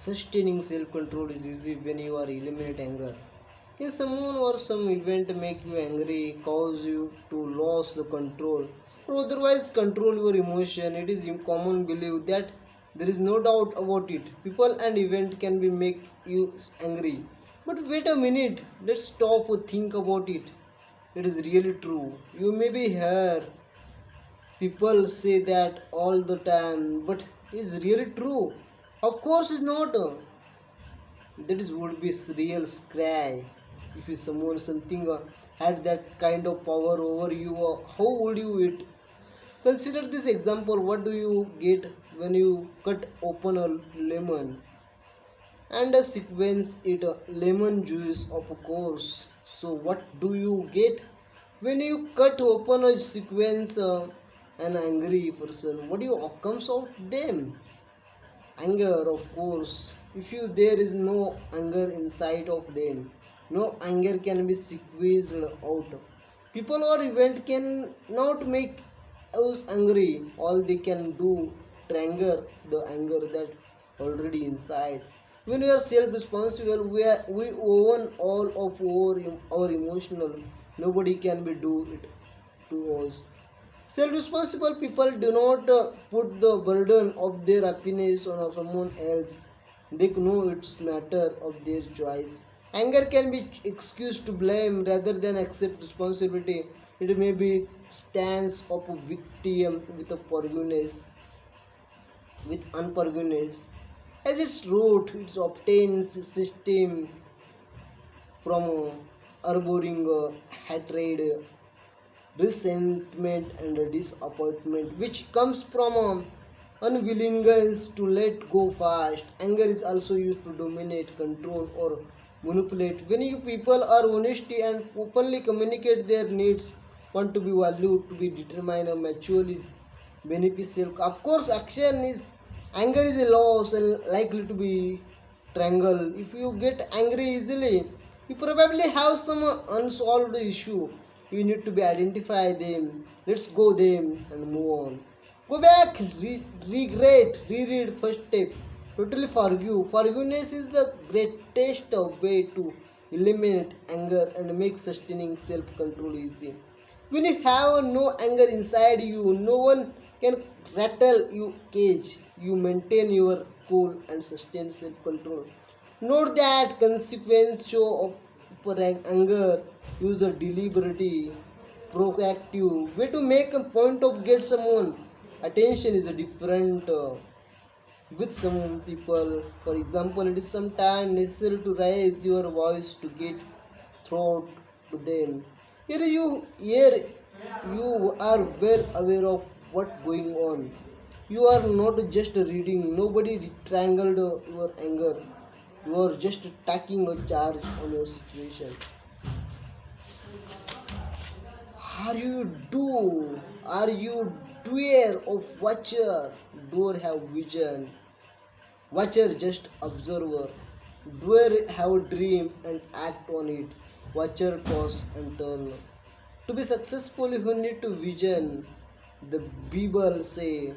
Sustaining self-control is easy when you are eliminate anger. Can someone or some event make you angry, cause you to lose the control, or otherwise control your emotion? It is in common belief that there is no doubt about it. People and event can be make you angry. But wait a minute, let's stop and think about it. It is really true. You may be here. People say that all the time, but is really true? Of course, it's not. That is would be real scry. If you someone something had that kind of power over you, how would you it? Consider this example. What do you get when you cut open a lemon and sequence it lemon juice, of course? So what do you get when you cut open a sequence an angry person? What do you comes out them? Anger, of course. If you there is no anger inside of them, no anger can be squeezed out. People or event can not make us angry. All they can do trigger the anger that already inside. When we are self-responsible, we own all of our emotional. Nobody can be do it to us. Self-responsible people do not put the burden of their happiness on someone else. They know it's matter of their choice. Anger can be excused to blame rather than accept responsibility. It may be stance of a victim with a forgiveness, with unforgiveness. As its root, it obtains system from harboring hatred, resentment and disappointment which comes from unwillingness to let go fast. Anger is also used to dominate, control or manipulate. When you people are honest and openly communicate their needs, want to be valued, to be determined and maturely beneficial, of course action is anger is a loss and likely to be strangle. If you get angry easily, you probably have some unsolved issue. You need to be identify them. Let's go them and move on. Go back, regret, reread first step. Totally forgive. Forgiveness is the greatest way to eliminate anger and make sustaining self-control easy. When you have no anger inside you, no one can rattle you cage. You maintain your cool and sustain self-control. Note that consequence show of anger, use a deliberate, proactive way to make a point of get someone attention is a different with some people. For example, it is sometimes necessary to raise your voice to get through to them. Here you are well aware of what going on. You are not just reading. Nobody triangled your anger. You are just taking a charge on your situation. Are you do? Are you doer of watcher? Doer have vision. Watcher just observer. Doer have dream and act on it. Watcher toss and turn. To be successful, you need to vision. The Bible say,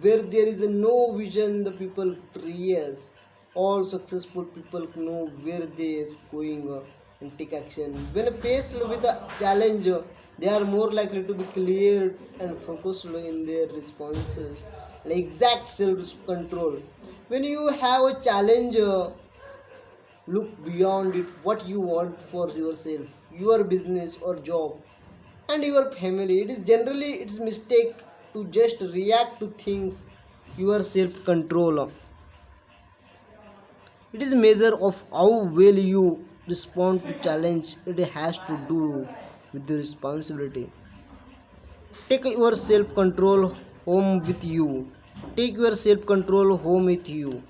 where there is no vision, the people prays. All successful people know where they're going and take action. When faced with a challenge, they are more likely to be clear and focused in their responses. Like exact self-control. When you have a challenge, look beyond it. What you want for yourself, your business or job, and your family. It is generally its mistake to just react to things. Your self-control. It is a measure of how well you respond to challenge. It has to do with the responsibility. Take your self-control home with you. Take your self-control home with you.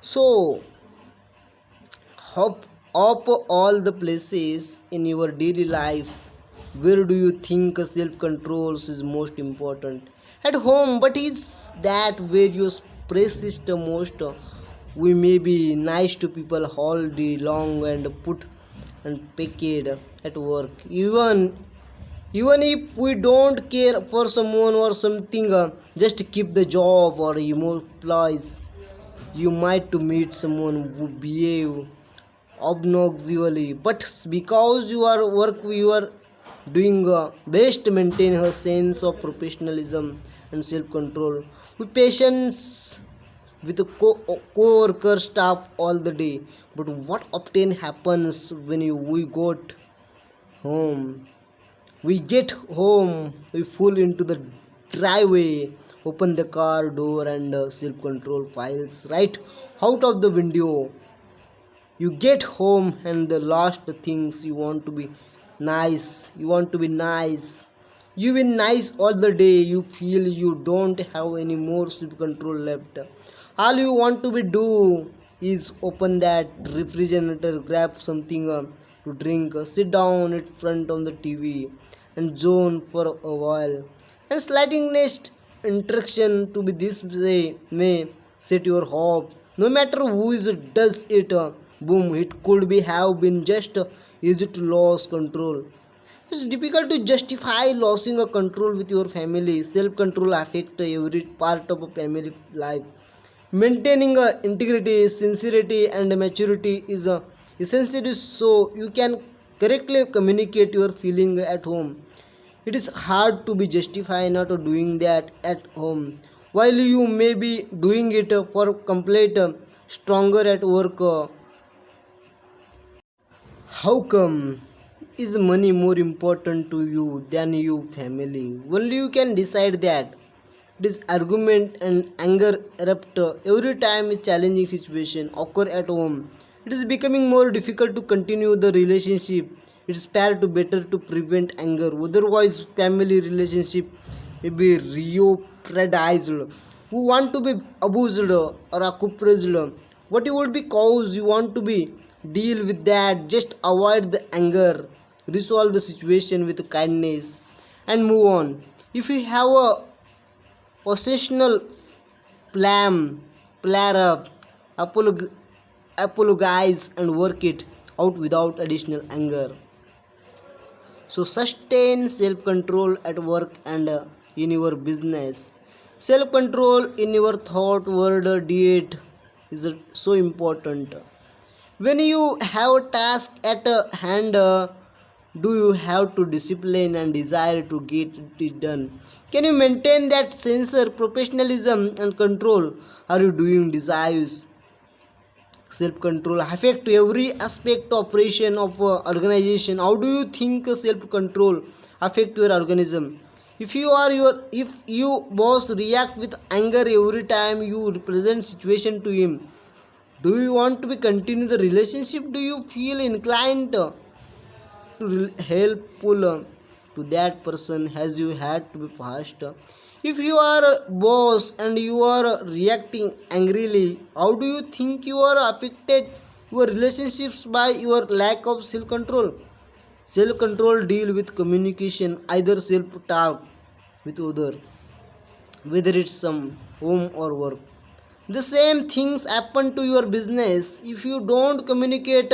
So, hop up all the places in your daily life. Where do you think self-control is most important? At home, but is that where you express it the most? We may be nice to people all day long and put and picket at work. Even if we don't care for someone or something, just keep the job or employees. You might to meet someone who behave obnoxiously, but because you are work you are doing best to maintain her sense of professionalism and self-control. With patience with the co-worker staff all the day. But what often happens when we got home? We get home, we pull into the driveway, open the car door, and self-control files right out of the window. You get home, and the last things you want to be nice. You want to be nice. You been nice all the day. You feel you don't have any more self-control left. All you want to be do is open that refrigerator, grab something to drink, sit down in front of the TV, and zone for a while. And sliding next interaction to be this way may set your hope. No matter who is does it, boom, it could be have been just easy to lose control. It's difficult to justify losing a control with your family. Self-control affect every part of a family life. Maintaining integrity, sincerity, and maturity is essential so you can correctly communicate your feeling at home. It is hard to be justified not doing that at home, while you may be doing it for complete stronger at work. How come? Is money more important to you than your family? Only you can decide that. This argument and anger erupt every time a challenging situation occur at home. It is becoming more difficult to continue the relationship. It is fair to better to prevent anger. Otherwise, family relationship may be jeopardized. Who want to be abused or accused? What you would be cause you want to be deal with that. Just avoid the anger. Resolve the situation with kindness and move on. If you have a possessional plan, flare up, apolog- apologize, and work it out without additional anger. So, sustain self control at work and in your business. Self control in your thought, word, or deed is so important. When you have a task at hand, do you have to discipline and desire to get it done? Can you maintain that sense of professionalism and control? Are you doing desires? Self control affect every aspect operation of organization. How do you think self control affect your organism? If you boss react with anger every time you represent situation to him, do you want to be continue the relationship? Do you feel inclined to helpful to that person as you had to be fast? If you are a boss and you are reacting angrily, how do you think you are affected your relationships by your lack of self control? Self control deal with communication, either self talk with other, whether it's some home or work. The same things happen to your business. If you don't communicate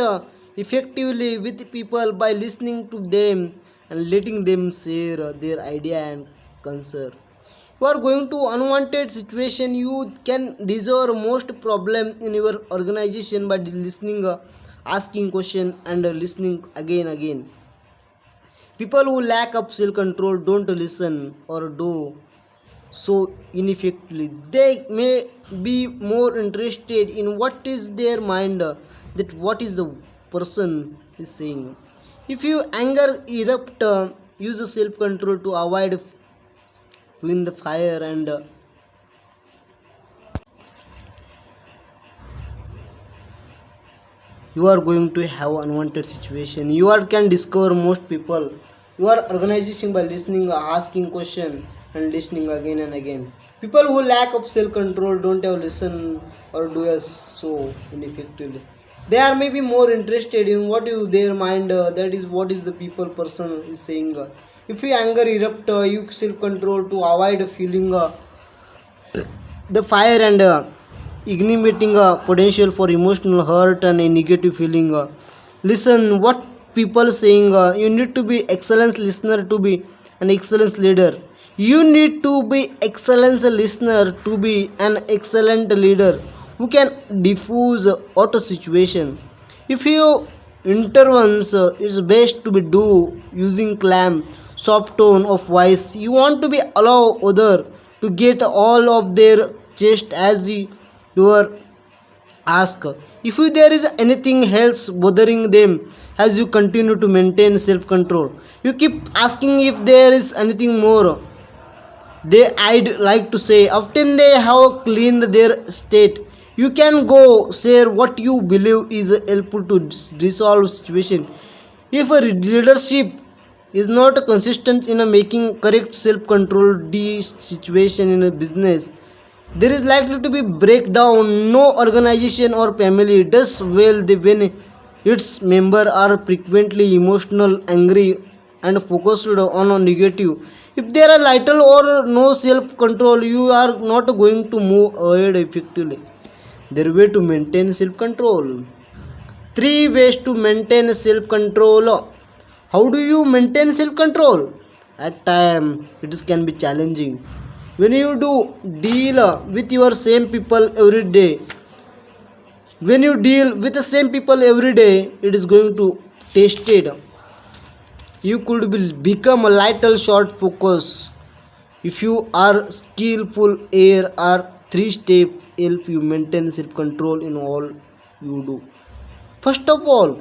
effectively with people by listening to them and letting them share their idea and concern, you are going to unwanted situation. You can resolve most problem in your organization by listening, asking question, and listening again. People who lack of self control don't listen or do so ineffectively. They may be more interested in what is their mind that what is the person is saying. If you anger erupt, use self control to avoid between the fire and you are going to have unwanted situation. You are can discover most people you are organizing by listening, asking question, and listening again and again. People who lack of self control don't have listen or do as so ineffectively. They are maybe more interested in what you their mind, that is what is the people person is saying. If you anger erupt, you self control to avoid feeling the fire and igniting a potential for emotional hurt and a negative feeling. Listen what people saying. You need to be excellent listener to be an excellent leader. You need to be excellent listener to be an excellent leader. who can diffuse auto situation. If you intervenes, it's best to be do using calm, soft tone of voice. You want to be allow other to get all of their chest as you are ask. If there is anything else bothering them as you continue to maintain self control, you keep asking if there is anything more they I'd like to say. Often they have cleaned their state. You can go share what you believe is helpful to resolve situation. If a leadership is not consistent in a making correct self-control the situation in a business, there is likely to be breakdown. No organization or family does well when its members are frequently emotional, angry, and focused on a negative. If there are little or no self-control, you are not going to move ahead effectively. Their way to maintain self-control. Three ways to maintain self-control. How do you maintain self-control? At times, it can be challenging. When you do deal with your same people every day, when you deal with the same people every day, it is going to tested. You could become a little short focus. If you are skillful, air are three steps help you maintain self control in all you do. First of all,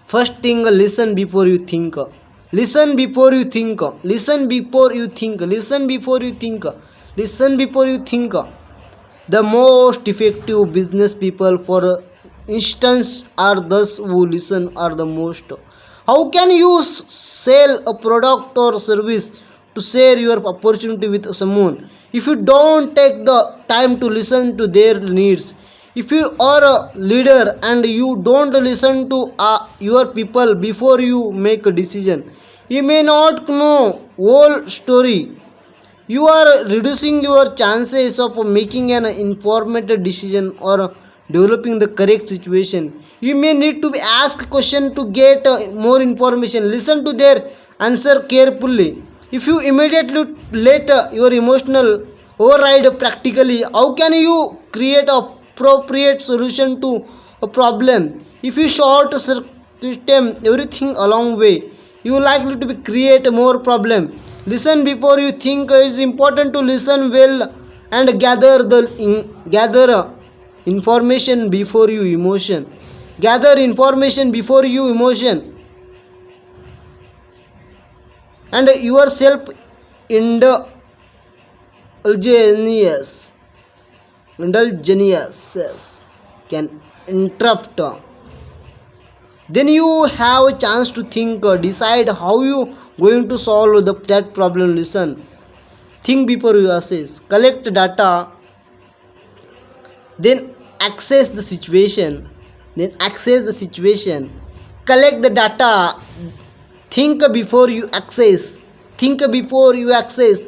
first thing, listen before you think. Listen before you think. Listen before you think. Listen before you think. Listen before you think. The most effective business people, for instance, are those who listen are the most. How can you sell a product or service to share your opportunity with someone if you don't take the time to listen to their needs? If you are a leader and you don't listen to your people before you make a decision, you may not know whole story. You are reducing your chances of making an informed decision or developing the correct situation. You may need to be asked question to get more information. Listen to their answer carefully. If you immediately let your emotional override practically, how can you create a appropriate solution to a problem? If you short circuit everything along way, you likely to be create more problem. Listen before you think. Is important to listen well and gather information before you emotion. Gather information before you emotion and yourself indulgence indulgence can interrupt. Then you have a chance to think, decide how you going to solve that problem. Listen, think before you assess, collect data, then access the situation, collect the data. Think before you access, think before you access,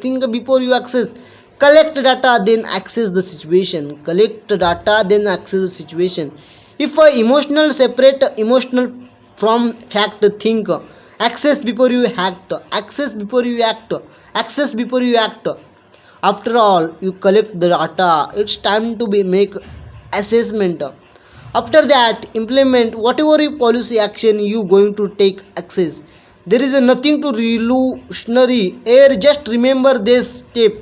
collect data then access the situation, collect data then access the situation. If emotional separate emotional from fact, think, access before you act, access before you act. After all, you collect the data, it's time to be make assessment. After that, implement whatever you policy action you going to take. Access, there is nothing to revolutionary here. Just remember this step,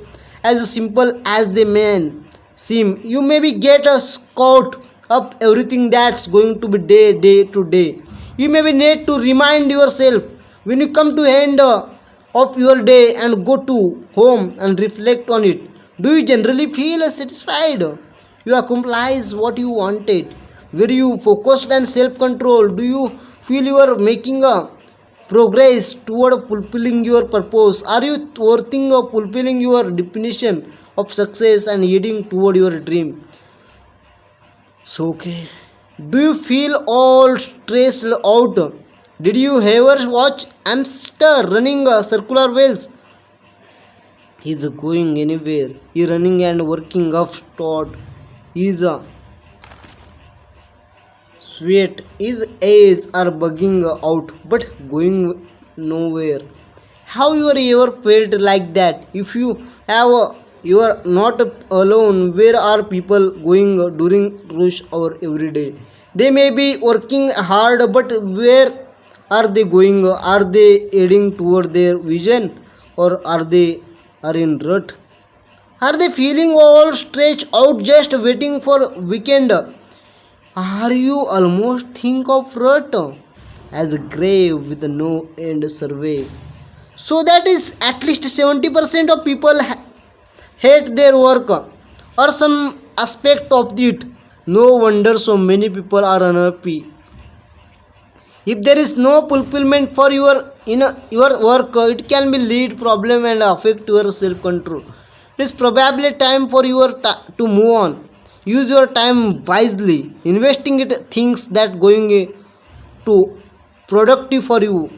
as simple as they may seem. You maybe get a caught up everything that's going to be day to day. You maybe need to remind yourself when you come to end of your day and go to home and reflect on it. Do you generally feel satisfied? You accomplish what you wanted? Were you focused and self-control? Do you feel you are making a progress toward fulfilling your purpose? Are you working of fulfilling your definition of success and heading toward your dream? So okay. Do you feel all stressed out? Did you ever watch hamster running circular wheels? He's going anywhere. He running and working up start. He's sweat. His eyes are bugging out but going nowhere. Have you ever felt like that? If you have, You are not alone. Where are people going during rush hour every day? They may be working hard, but where are they going? Are they heading toward their vision, or are in rut? Are they feeling all stretched out just waiting for weekend? Are you almost think of rut as a grave with no end survey? So that is at least 70% of people hate their work or some aspect of it. No wonder so many people are unhappy. If there is no fulfillment for your work, it can be lead problem and affect your self control. It is probably time for to move on. Use your time wisely, investing it things that going to productive for you.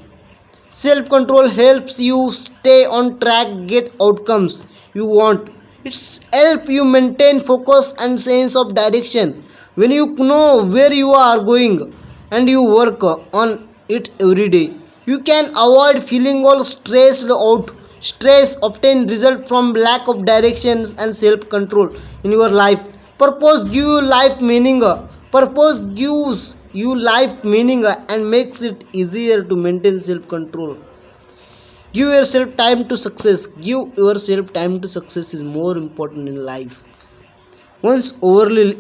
Self control helps you stay on track, get outcomes you want. It's help you maintain focus and sense of direction. When you know where you are going and you work on it every day, you can avoid feeling all stressed out. Stress obtain result from lack of directions and self control in your life. Purpose give you life meaning. Purpose gives you life meaning and makes it easier to maintain self control. Give yourself time to success. Give yourself time to success is more important in life. Once overly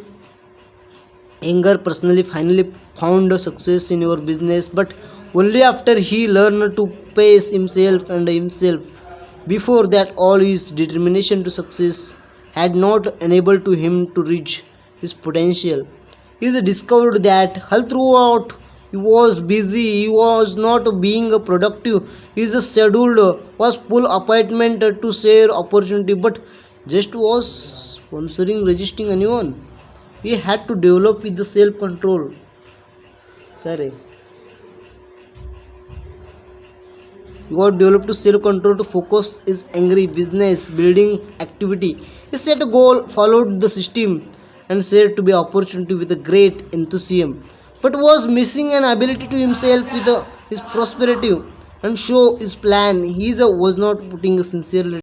anger personally finally found a success in your business, but only after he learned to pace himself. Before that, all his determination to success had not enabled to him to reach his potential. He discovered that all throughout he was busy, he was not being productive. His schedule was full appointment to share opportunity, but just was sponsoring resisting anyone. He had to develop with the self control. Correct. You got developed to self control to focus is angry business building activity. He set a goal, followed the system, and said to be opportunity with a great enthusiasm, but was missing an ability to himself with his prosperity and show his plan. He was not putting a sincerely